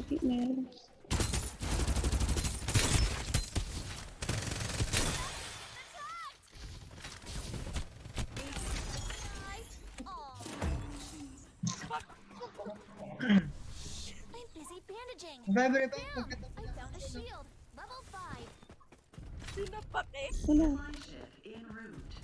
Bakit meron? I'm busy bandaging. February pa, Bam! pagkita ko I lang found a ako, no? shield. Level 5. Sinapak eh. Wala. Supply ship en route.